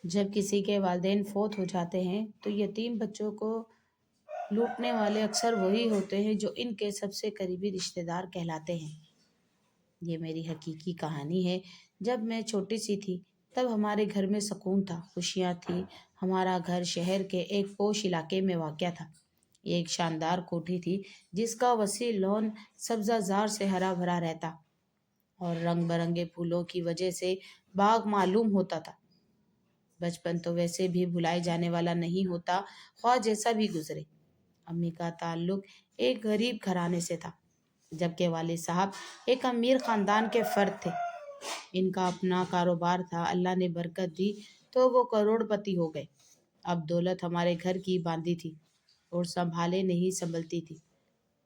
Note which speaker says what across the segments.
Speaker 1: جب کسی کے والدین فوت ہو جاتے ہیں تو یتیم بچوں کو لوٹنے والے اکثر وہی ہوتے ہیں جو ان کے سب سے قریبی رشتہ دار کہلاتے ہیں۔ یہ میری حقیقی کہانی ہے۔ جب میں چھوٹی سی تھی تب ہمارے گھر میں سکون تھا، خوشیاں تھیں۔ ہمارا گھر شہر کے ایک پوش علاقے میں واقع تھا۔ یہ ایک شاندار کوٹھی تھی جس کا وسیع لون سبزہ زار سے ہرا بھرا رہتا اور رنگ برنگے پھولوں کی وجہ سے باغ معلوم ہوتا تھا۔ بچپن تو ویسے بھی بھلائے جانے والا نہیں ہوتا، خواہ جیسا بھی گزرے۔ امی کا تعلق ایک غریب گھرانے سے تھا، جبکہ والد صاحب ایک امیر خاندان کے فرد تھے۔ ان کا اپنا کاروبار تھا، اللہ نے برکت دی تو وہ کروڑ پتی ہو گئے۔ اب دولت ہمارے گھر کی باندھی تھی اور سنبھالے نہیں سنبھلتی تھی۔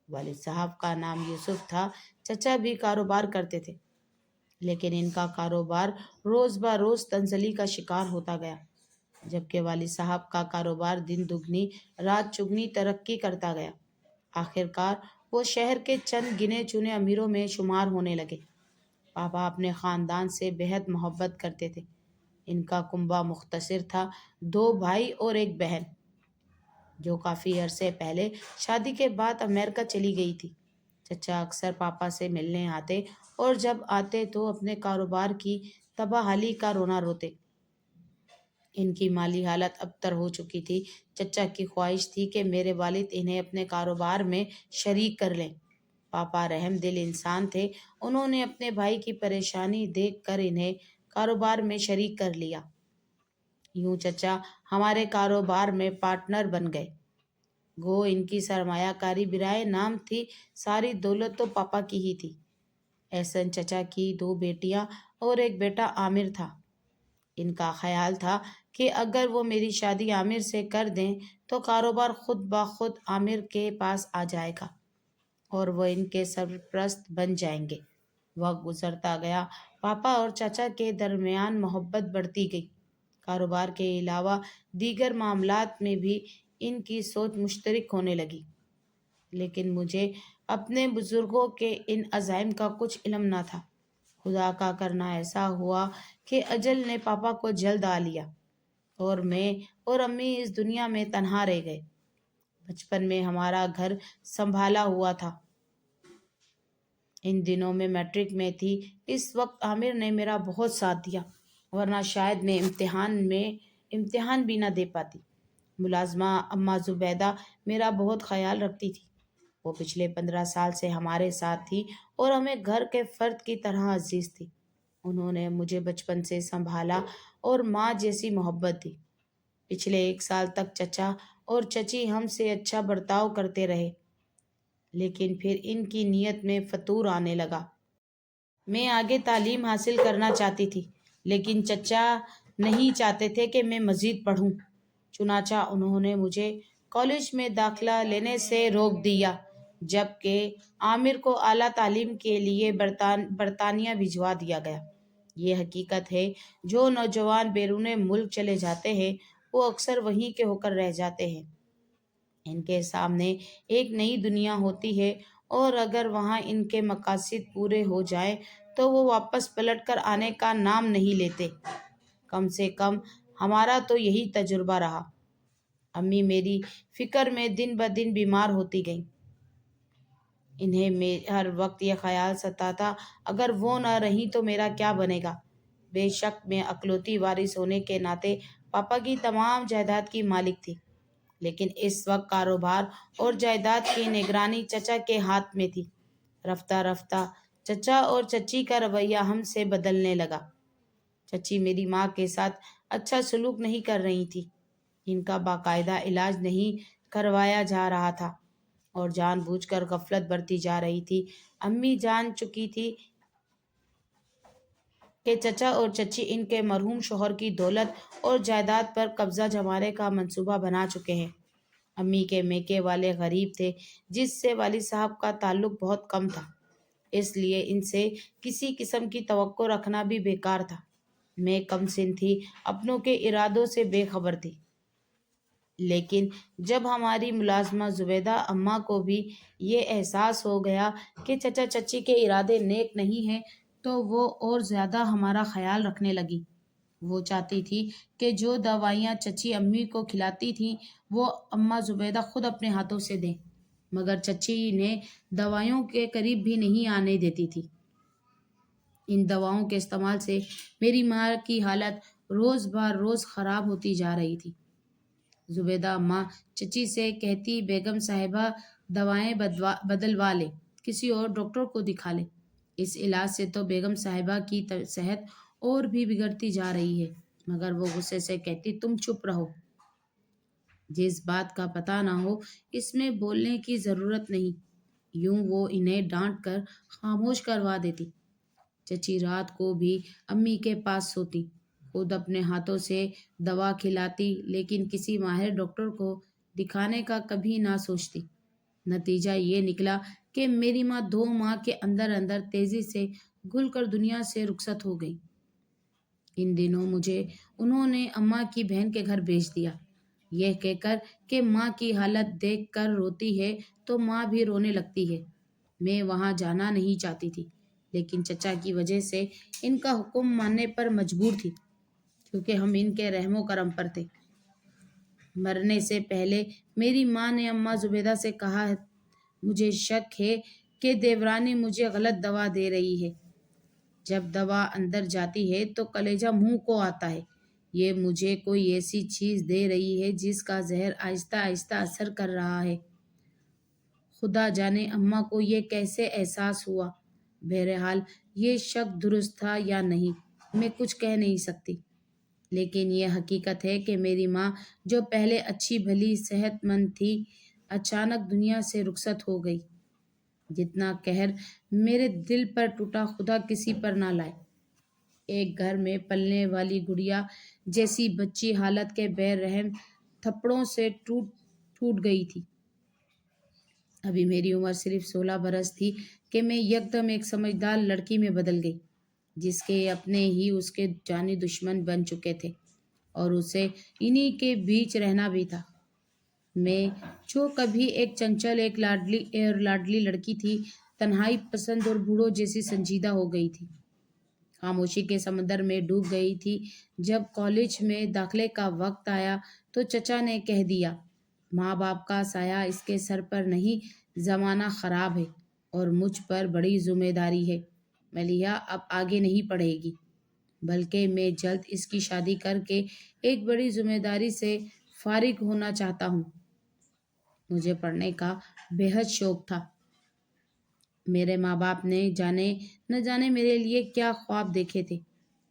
Speaker 1: والد صاحب کا نام یوسف تھا، چچا بھی کاروبار کرتے تھے، لیکن ان کا کاروبار روز بروز تنزلی کا شکار ہوتا گیا، جبکہ والد صاحب کا کاروبار دن دگنی رات چگنی ترقی کرتا گیا۔ آخر کار وہ شہر کے چند گنے چنے امیروں میں شمار ہونے لگے۔ پاپا اپنے خاندان سے بہت محبت کرتے تھے۔ ان کا کنبہ مختصر تھا، 2 بھائی اور ایک بہن، جو کافی عرصے پہلے شادی کے بعد امریکہ چلی گئی تھی۔ چچا اکثر پاپا سے ملنے آتے اور جب آتے تو اپنے کاروبار کی تباہی کا رونا روتے۔ ان کی مالی حالت ابتر ہو چکی تھی۔ چچا کی خواہش تھی کہ میرے والد انہیں اپنے کاروبار میں شریک کر لیں۔ پاپا رحم دل انسان تھے، انہوں نے اپنے بھائی کی پریشانی دیکھ کر انہیں کاروبار میں شریک کر لیا۔ یوں چچا ہمارے کاروبار میں پارٹنر بن گئے۔ گو ان کی سرمایہ کاری برائے نام تھی، ساری دولت تو پاپا کی ہی تھی۔ احسن چچا کی 2 بیٹیاں اور ایک بیٹا عامر تھا۔ ان کا خیال تھا کہ اگر وہ میری شادی عامر سے کر دیں تو کاروبار خود بخود عامر کے پاس آ جائے گا اور وہ ان کے سرپرست بن جائیں گے۔ وقت گزرتا گیا، پاپا اور چاچا کے درمیان محبت بڑھتی گئی۔ کاروبار کے علاوہ دیگر معاملات میں بھی ان کی سوچ مشترک ہونے لگی، لیکن مجھے اپنے بزرگوں کے ان عزائم کا کچھ علم نہ تھا۔ خدا کا کرنا ایسا ہوا کہ اجل نے پاپا کو جلد آ لیا اور میں اور امی اس دنیا میں تنہا رہ گئے۔ بچپن میں ہمارا گھر سنبھالا ہوا تھا۔ ان دنوں میں میٹرک میں تھی۔ اس وقت عامر نے میرا بہت ساتھ دیا، ورنہ شاید میں امتحان بھی نہ دے پاتی۔ ملازمہ اماں زبیدہ میرا بہت خیال رکھتی تھی۔ وہ پچھلے 15 سال سے ہمارے ساتھ تھی اور ہمیں گھر کے فرد کی طرح عزیز تھی۔ انہوں نے مجھے بچپن سے سنبھالا اور ماں جیسی محبت دی۔ پچھلے 1 سال تک چچا اور چچی ہم سے اچھا برتاؤ کرتے رہے، لیکن پھر ان کی نیت میں فتور آنے لگا۔ میں آگے تعلیم حاصل کرنا چاہتی تھی، لیکن چچا نہیں چاہتے تھے کہ میں مزید پڑھوں۔ چنانچہ انہوں نے مجھے کالج میں داخلہ لینے سے روک دیا، جبکہ عامر کو اعلیٰ تعلیم کے لیے برطانیہ بھجوا دیا گیا۔ یہ حقیقت ہے، جو نوجوان بیرون ملک چلے جاتے ہیں وہ اکثر وہیں کے ہو کر رہ جاتے ہیں۔ ان کے سامنے ایک نئی دنیا ہوتی ہے اور اگر وہاں ان کے مقاصد پورے ہو جائیں تو وہ واپس پلٹ کر آنے کا نام نہیں لیتے۔ کم سے کم ہمارا تو یہی تجربہ رہا۔ امی میری فکر میں دن بدن بیمار ہوتی گئیں۔ انہیں ہر وقت یہ خیال ستاتا، اگر وہ نہ رہیں تو میرا کیا بنے گا۔ بے شک میں اکلوتی وارث ہونے کے ناطے پاپا کی تمام جائیداد کی مالک تھی، لیکن اس وقت کاروبار اور جائیداد کی نگرانی چچا کے ہاتھ میں تھی۔ رفتہ رفتہ چچا اور چچی کا رویہ ہم سے بدلنے لگا۔ چچی میری ماں کے ساتھ اچھا سلوک نہیں کر رہی تھی۔ ان کا باقاعدہ علاج نہیں کروایا جا رہا تھا اور جان بوجھ کر غفلت برتی جا رہی تھی۔ امی جان چکی تھی کہ چچا اور چچی ان کے مرحوم شوہر کی دولت اور جائیداد پر قبضہ جمانے کا منصوبہ بنا چکے ہیں۔ امی کے میکے والے غریب تھے، جس سے والد صاحب کا تعلق بہت کم تھا، اس لیے ان سے کسی قسم کی توقع رکھنا بھی بیکار تھا۔ میں کم سن تھی، اپنوں کے ارادوں سے بے خبر تھی، لیکن جب ہماری ملازمہ زبیدہ اماں کو بھی یہ احساس ہو گیا کہ چچا چچی کے ارادے نیک نہیں ہیں تو وہ اور زیادہ ہمارا خیال رکھنے لگی۔ وہ چاہتی تھی کہ جو دوائیاں چچی امی کو کھلاتی تھیں وہ اماں زبیدہ خود اپنے ہاتھوں سے دیں، مگر چچی نے دوائیوں کے قریب بھی نہیں آنے دیتی تھی۔ ان دواؤں کے استعمال سے میری ماں کی حالت روز بہ روز خراب ہوتی جا رہی تھی۔ زبیدہ اماں چچی سے کہتی، بیگم صاحبہ دوائیں بدلوا لے، کسی اور ڈاکٹر کو دکھا لے، اس علاج سے تو بیگم صاحبہ کی صحت اور بھی بگڑتی جا رہی ہے۔ مگر وہ غصے سے کہتی، تم چپ رہو، جس بات کا پتہ نہ ہو اس میں بولنے کی ضرورت نہیں۔ یوں وہ انہیں ڈانٹ کر خاموش کروا دیتی۔ چچی رات کو بھی امی کے پاس سوتی، خود اپنے ہاتھوں سے دوا کھلاتی، لیکن کسی ماہر ڈاکٹر کو دکھانے کا کبھی نہ سوچتی۔ نتیجہ یہ نکلا کہ میری ماں 2 ماہ کے اندر اندر تیزی سے گھل کر دنیا سے رخصت ہو گئی۔ ان دنوں مجھے انہوں نے اماں کی بہن کے گھر بھیج دیا، یہ کہہ کر کہ ماں کی حالت دیکھ کر روتی ہے تو ماں بھی رونے لگتی ہے۔ میں وہاں جانا نہیں چاہتی تھی، لیکن چچا کی وجہ سے ان کا حکم ماننے پر مجبور تھی، کیونکہ ہم ان کے رحم و کرم پر تھے۔ مرنے سے پہلے میری ماں نے اماں زبیدہ سے کہا، مجھے شک ہے کہ دیورانی مجھے غلط دوا دے رہی ہے۔ جب دوا اندر جاتی ہے تو کلیجہ منہ کو آتا ہے۔ یہ مجھے کوئی ایسی چیز دے رہی ہے جس کا زہر آہستہ آہستہ اثر کر رہا ہے۔ خدا جانے اماں کو یہ کیسے احساس ہوا۔ بہرحال یہ شک درست تھا یا نہیں میں کچھ کہہ نہیں سکتی، لیکن یہ حقیقت ہے کہ میری ماں جو پہلے اچھی بھلی صحت مند تھی، اچانک دنیا سے رخصت ہو گئی۔ جتنا قہر میرے دل پر ٹوٹا خدا کسی پر نہ لائے۔ ایک گھر میں پلنے والی گڑیا جیسی بچی حالت کے بے رحم تھپڑوں سے ٹوٹ گئی تھی۔ ابھی میری عمر صرف 16 برس تھی کہ میں یکدم ایک سمجھدار لڑکی میں بدل گئی، جس کے اپنے ہی اس کے جانی دشمن بن چکے تھے، اور اسے انہی کے بیچ رہنا بھی تھا۔ میں جو کبھی ایک چنچل ایک لاڈلی لڑکی تھی، تنہائی پسند اور بوڑھوں جیسی سنجیدہ ہو گئی تھی، خاموشی کے سمندر میں ڈوب گئی تھی۔ جب کالج میں داخلے کا وقت آیا تو چچا نے کہہ دیا، ماں باپ کا سایہ اس کے سر پر نہیں، زمانہ خراب ہے اور مجھ پر بڑی ذمہ داری ہے۔ ملیحہ اب آگے نہیں پڑھے گی، بلکہ میں جلد اس کی شادی کر کے ایک بڑی ذمہ داری سے فارغ ہونا چاہتا ہوں۔ مجھے پڑھنے کا بے حد شوق تھا۔ میرے ماں باپ نے نہ جانے میرے لیے کیا خواب دیکھے تھے۔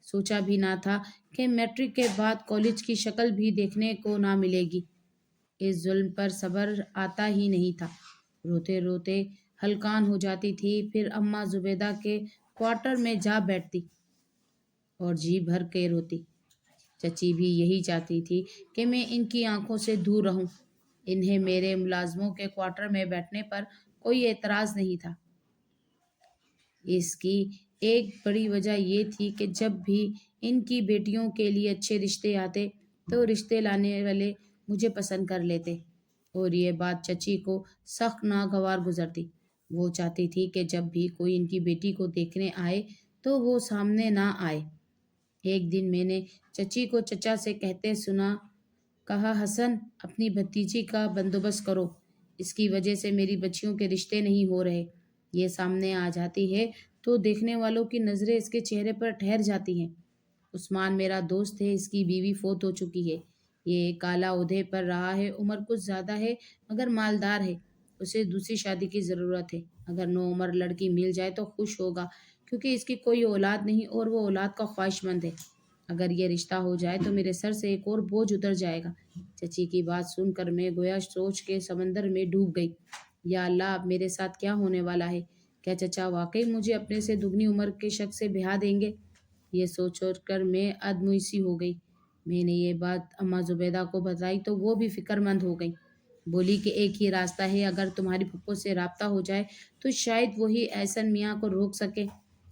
Speaker 1: سوچا بھی نہ تھا کہ میٹرک کے بعد کالج کی شکل بھی دیکھنے کو نہ ملے گی۔ اس ظلم پر صبر آتا ہی نہیں تھا۔ روتے روتے ہلکان ہو جاتی تھی، پھر اماں زبیدہ کے کوارٹر میں جا بیٹھتی اور جی بھر کے روتی۔ چچی بھی یہی چاہتی تھی کہ میں ان کی آنکھوں سے دور رہوں۔ انہیں میرے ملازموں کے کوارٹر میں بیٹھنے پر کوئی اعتراض نہیں تھا۔ اس کی ایک بڑی وجہ یہ تھی کہ جب بھی ان کی بیٹیوں کے لیے اچھے رشتے آتے تو رشتے لانے والے مجھے پسند کر لیتے، اور یہ بات چچی کو سخت ناگوار گزرتی۔ وہ چاہتی تھی کہ جب بھی کوئی ان کی بیٹی کو دیکھنے آئے تو وہ سامنے نہ آئے۔ ایک دن میں نے چچی کو چچا سے کہتے سنا، کہا، حسن اپنی بھتیجی کا بندوبست کرو، اس کی وجہ سے میری بچیوں کے رشتے نہیں ہو رہے۔ یہ سامنے آ جاتی ہے تو دیکھنے والوں کی نظریں اس کے چہرے پر ٹھہر جاتی ہیں۔ عثمان میرا دوست ہے، اس کی بیوی فوت ہو چکی ہے، یہ ایک اعلیٰ عہدے پر رہا ہے، عمر کچھ زیادہ ہے مگر مالدار ہے، اسے دوسری شادی کی ضرورت ہے۔ اگر نوعمر لڑکی مل جائے تو خوش ہوگا، کیونکہ اس کی کوئی اولاد نہیں اور وہ اولاد کا خواہش مند ہے۔ اگر یہ رشتہ ہو جائے تو میرے سر سے ایک اور بوجھ اتر جائے گا۔ چچی کی بات سن کر میں گویا سوچ کے سمندر میں ڈوب گئی۔ یا اللہ، اب میرے ساتھ کیا ہونے والا ہے؟ کیا چچا واقعی مجھے اپنے سے دگنی عمر کے شخص سے بیاہ دیں گے؟ یہ سوچ کر میں ادمویسی ہو گئی۔ میں نے یہ بات اماں زبیدہ کو بتائی تو وہ بھی فکر مند ہو گئی۔ بولی کہ ایک ہی راستہ ہے، اگر تمہاری پھپھو سے رابطہ ہو جائے تو شاید وہی احسن میاں کو روک سکے۔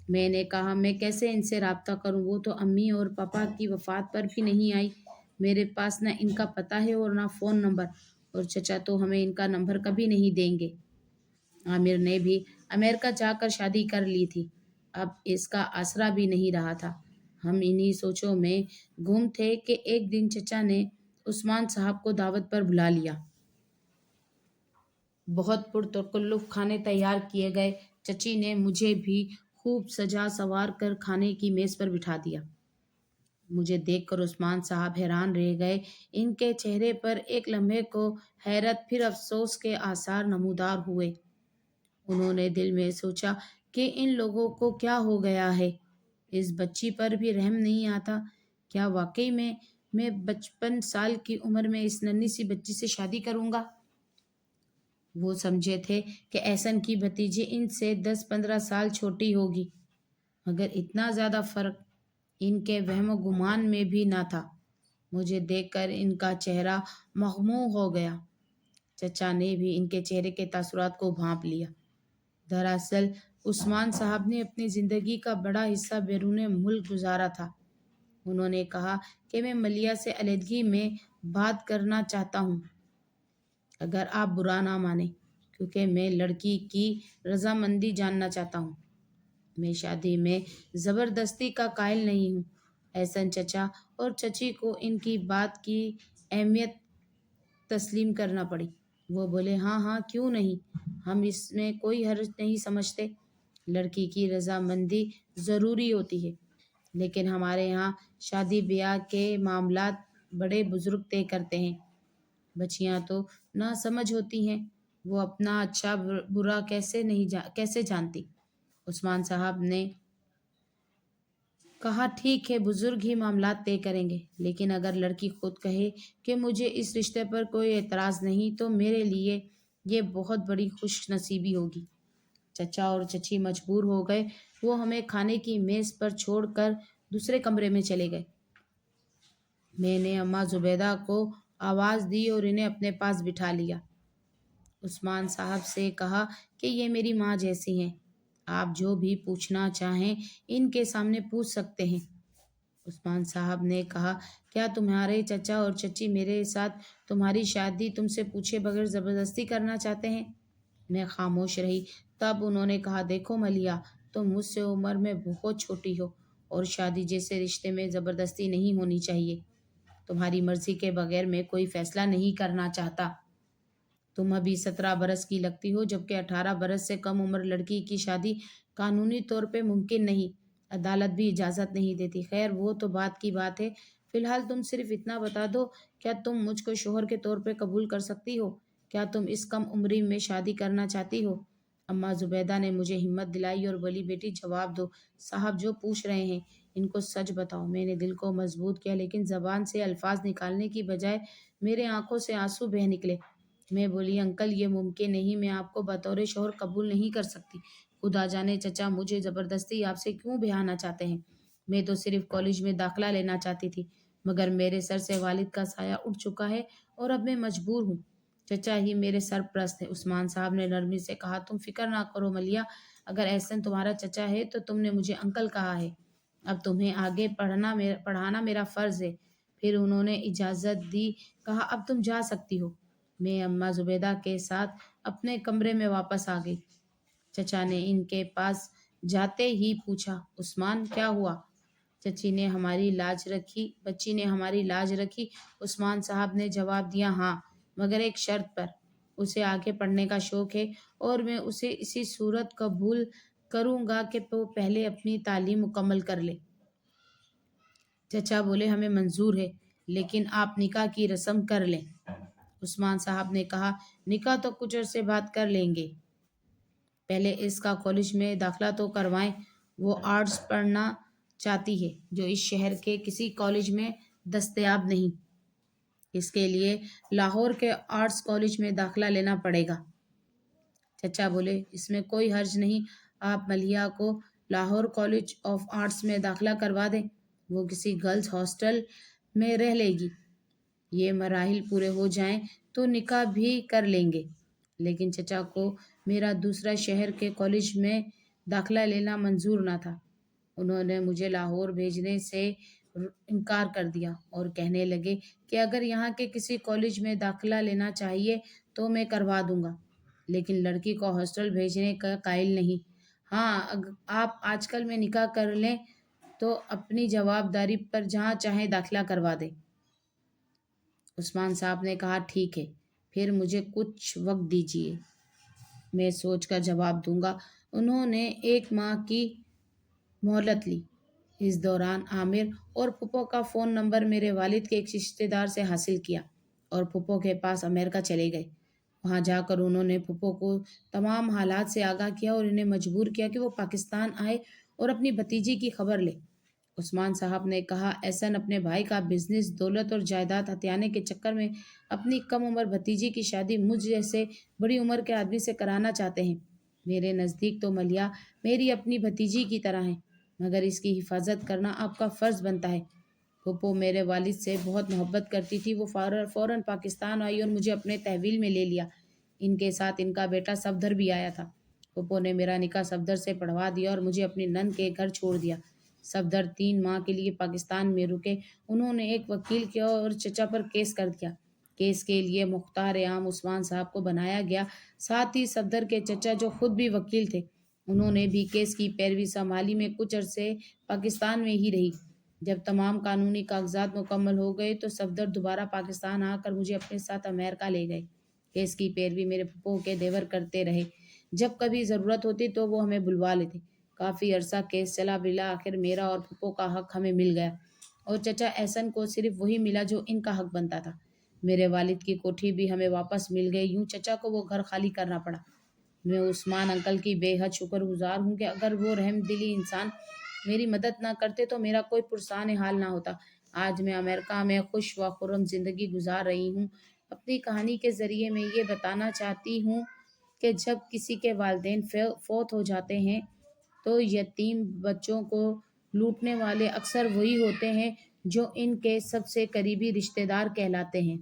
Speaker 1: میں نے کہا، میں کیسے ان سے رابطہ کروں؟ وہ تو امی اور پاپا کی وفات پر بھی نہیں آئی۔ میرے پاس نہ ان کا پتہ ہے اور نہ فون نمبر، اور چچا تو ہمیں ان کا نمبر کبھی نہیں دیں گے۔ عامر نے بھی امریکہ جا کر شادی کر لی تھی، اب اس کا آسرا بھی نہیں رہا تھا۔ ہم انہی سوچوں میں گم تھے کہ ایک دن چچا نے عثمان صاحب کو دعوت پر بلا لیا۔ بہت پرتکلف کھانے تیار کیے گئے۔ چچی نے مجھے بھی خوب سجا سنوار کر کھانے کی میز پر بٹھا دیا۔ مجھے دیکھ کر عثمان صاحب حیران رہ گئے۔ ان کے چہرے پر ایک لمحے کو حیرت پھر افسوس کے آثار نمودار ہوئے۔ انہوں نے دل میں سوچا کہ ان لوگوں کو کیا ہو گیا ہے، اس بچی پر بھی رحم نہیں آتا۔ کیا واقعی میں 55 سال کی عمر میں اس ننھی سی بچی سے شادی کروں گا؟ وہ سمجھے تھے کہ احسن کی بھتیجی ان سے 10-15 سال چھوٹی ہوگی، مگر اتنا زیادہ فرق ان کے وہم و گمان میں بھی نہ تھا۔ مجھے دیکھ کر ان کا چہرہ مغموم ہو گیا۔ چچا نے بھی ان کے چہرے کے تاثرات کو بھانپ لیا۔ دراصل عثمان صاحب نے اپنی زندگی کا بڑا حصہ بیرون ملک گزارا تھا۔ انہوں نے کہا کہ میں ملیحہ سے علیحدگی میں بات کرنا چاہتا ہوں، اگر آپ برا نہ مانیں، کیونکہ میں لڑکی کی رضامندی جاننا چاہتا ہوں۔ میں شادی میں زبردستی کا قائل نہیں ہوں۔ احسن چچا اور چچی کو ان کی بات کی اہمیت تسلیم کرنا پڑی۔ وہ بولے، ہاں ہاں کیوں نہیں، ہم اس میں کوئی حرج نہیں سمجھتے۔ لڑکی کی رضامندی ضروری ہوتی ہے، لیکن ہمارے ہاں شادی بیاہ کے معاملات بڑے بزرگ طے کرتے ہیں۔ بچیاں تو نہ سمجھ ہوتی ہیں، وہ اپنا اچھا برا کیسے جانتی۔ عثمان صاحب نے کہا، ٹھیک ہے، بزرگ ہی معاملات طے کریں گے، لیکن اگر لڑکی خود کہے کہ مجھے اس رشتے پر کوئی اعتراض نہیں تو میرے لیے یہ بہت بڑی خوش نصیبی ہوگی۔ چچا اور چچی مجبور ہو گئے۔ وہ ہمیں کھانے کی میز پر چھوڑ کر دوسرے کمرے میں چلے گئے۔ میں نے اماں زبیدہ کو آواز دی اور انہیں اپنے پاس بٹھا لیا۔ عثمان صاحب سے کہا کہ یہ میری ماں جیسی ہیں، آپ جو بھی پوچھنا چاہیں ان کے سامنے پوچھ سکتے ہیں۔ عثمان صاحب نے کہا، کیا تمہارے چچا اور چچی میرے ساتھ تمہاری شادی تم سے پوچھے بغیر زبردستی کرنا چاہتے ہیں؟ میں خاموش رہی۔ تب انہوں نے کہا، دیکھو ملیحہ، تم مجھ سے عمر میں بہت چھوٹی ہو اور شادی جیسے رشتے میں زبردستی نہیں ہونی چاہیے۔ تمہاری مرضی کے بغیر میں کوئی فیصلہ نہیں کرنا چاہتا۔ تم ابھی 17 برس کی لگتی ہو، جبکہ 18 برس سے کم عمر لڑکی کی شادی قانونی طور پہ ممکن نہیں، عدالت بھی اجازت نہیں دیتی۔ خیر وہ تو بات کی بات ہے، فی الحال تم صرف اتنا بتا دو، کیا تم مجھ کو شوہر کے طور پہ قبول کر سکتی ہو؟ کیا تم اس کم عمری میں شادی کرنا چاہتی ہو؟ اماں زبیدہ نے مجھے ہمت دلائی اور بولی، بیٹی جواب دو، صاحب جو پوچھ رہے ہیں ان کو سچ بتاؤ۔ میں نے دل کو مضبوط کیا، لیکن زبان سے الفاظ نکالنے کی بجائے میرے آنکھوں سے آنسو بہہ نکلے۔ میں بولی، انکل یہ ممکن نہیں، میں آپ کو بطور شوہر قبول نہیں کر سکتی۔ خدا جانے چچا مجھے زبردستی آپ سے کیوں بہانا چاہتے ہیں۔ میں تو صرف کالج میں داخلہ لینا چاہتی تھی، مگر میرے سر سے والد کا سایہ اٹھ چکا ہے اور اب میں مجبور ہوں۔ چچا ہی میرے سرپرست ہیں۔ عثمان صاحب نے نرمی سے کہا، تم فکر نہ کرو ملیحہ، اگر احسن تمہارا چچا ہے تو تم نے مجھے انکل کہا ہے، اب تمہیں آگے پڑھانا میرا فرض ہے۔ پھر انہوں نے اجازت دی، کہا اب تم جا سکتی ہو۔ میں اماں زبیدہ کے ساتھ اپنے کمرے میں واپس آ گئی۔ چچا نے ان کے پاس جاتے ہی پوچھا، عثمان کیا ہوا؟ بچی نے ہماری لاج رکھی۔ عثمان صاحب نے جواب دیا، ہاں، مگر ایک شرط پر۔ اسے آگے پڑھنے کا شوق ہے اور میں اسے اسی صورت قبول کروں گا کہ وہ پہلے اپنی تعلیم مکمل کر لے۔ چچا بولے، ہمیں منظور ہے، لیکن آپ نکاح کی رسم کر لیں۔ عثمان صاحب نے کہا، نکاح تو کچھ عرصے بعد کر لیں گے، پہلے اس کا کالج میں داخلہ تو کروائیں۔ وہ آرٹس پڑھنا چاہتی ہے جو اس شہر کے کسی کالج میں دستیاب نہیں، اس کے لیے لاہور کے آرٹس کالج میں داخلہ لینا پڑے گا۔ چچا بولے، اس میں کوئی حرج نہیں، آپ ملیحہ کو لاہور کالج آف آرٹس میں داخلہ کروا دیں، وہ کسی گرلز ہاسٹل میں رہ لے گی۔ یہ مراحل پورے ہو جائیں تو نکاح بھی کر لیں گے۔ لیکن چچا کو میرا دوسرا شہر کے کالج میں داخلہ لینا منظور نہ تھا۔ انہوں نے مجھے لاہور بھیجنے سے انکار کر دیا اور کہنے لگے کہ اگر یہاں کے کسی کالج میں داخلہ لینا چاہیے تو میں کروا دوں گا، لیکن لڑکی کو ہاسٹل بھیجنے کا قائل نہیں۔ ہاں، آپ آج کل میں نکاح کر لیں تو اپنی جواب داری پر جہاں چاہیں داخلہ کروا دیں۔ عثمان صاحب نے کہا ٹھیک ہے، پھر مجھے کچھ وقت دیجیے، میں سوچ کر جواب دوں گا۔ انہوں نے 1 ماہ کی مہلت لی۔ اس دوران عامر اور پھپھو کا فون نمبر میرے والد کے ایک رشتے دار سے حاصل کیا اور پھپھو کے پاس امریکہ چلے گئے۔ وہاں جا کر انہوں نے پھپھو کو تمام حالات سے آگاہ کیا اور انہیں مجبور کیا کہ وہ پاکستان آئے اور اپنی بھتیجی کی خبر لے۔ عثمان صاحب نے کہا احسن اپنے بھائی کا بزنس، دولت اور جائیداد ہتھیانے کے چکر میں اپنی کم عمر بھتیجی کی شادی مجھ جیسے بڑی عمر کے آدمی سے کرانا چاہتے ہیں۔ میرے نزدیک تو ملیحہ میری اپنی بھتیجی کی طرح ہے، مگر اس کی حفاظت کرنا آپ کا فرض بنتا ہے۔ پھپھو میرے والد سے بہت محبت کرتی تھی، وہ فوراً پاکستان آئی اور مجھے اپنے تحویل میں لے لیا۔ ان کے ساتھ ان کا بیٹا صفدر بھی آیا تھا۔ پھپھو نے میرا نکاح صفدر سے پڑھوا دیا اور مجھے اپنی نند کے گھر چھوڑ دیا۔ صفدر 3 ماہ کے لیے پاکستان میں رکے۔ انہوں نے ایک وکیل کیا اور چچا پر کیس کر دیا۔ کیس کے لیے مختار عام عثمان صاحب کو بنایا گیا، ساتھ ہی صفدر کے چچا جو خود بھی وکیل تھے، انہوں نے بھی کیس کی پیروی سنبھالی۔ میں کچھ عرصے پاکستان میں ہی رہی۔ جب تمام قانونی کاغذات مکمل ہو گئے تو صفدر دوبارہ پاکستان آ کر مجھے اپنے ساتھ امریکہ لے گئے۔ کیس کی پیروی میرے پھپھو کے دیور کرتے رہے۔ جب کبھی ضرورت ہوتی تو وہ ہمیں بلوا لیتے۔ کافی عرصہ کیس چلا، بالآخر میرا اور پھپھو کا حق ہمیں مل گیا اور چچا احسن کو صرف وہی ملا جو ان کا حق بنتا تھا۔ میرے والد کی کوٹھی بھی ہمیں واپس مل گئی، یوں چچا کو وہ گھر خالی کرنا پڑا۔ میں عثمان انکل کی بے حد شکر گزار ہوں کہ اگر وہ رحم دلی انسان میری مدد نہ کرتے تو میرا کوئی پرسان حال نہ ہوتا۔ آج میں امریکہ میں خوش و خرم زندگی گزار رہی ہوں۔ اپنی کہانی کے ذریعے میں یہ بتانا چاہتی ہوں کہ جب کسی کے والدین فوت ہو جاتے ہیں تو یتیم بچوں کو لوٹنے والے اکثر وہی ہوتے ہیں جو ان کے سب سے قریبی رشتے دار کہلاتے ہیں۔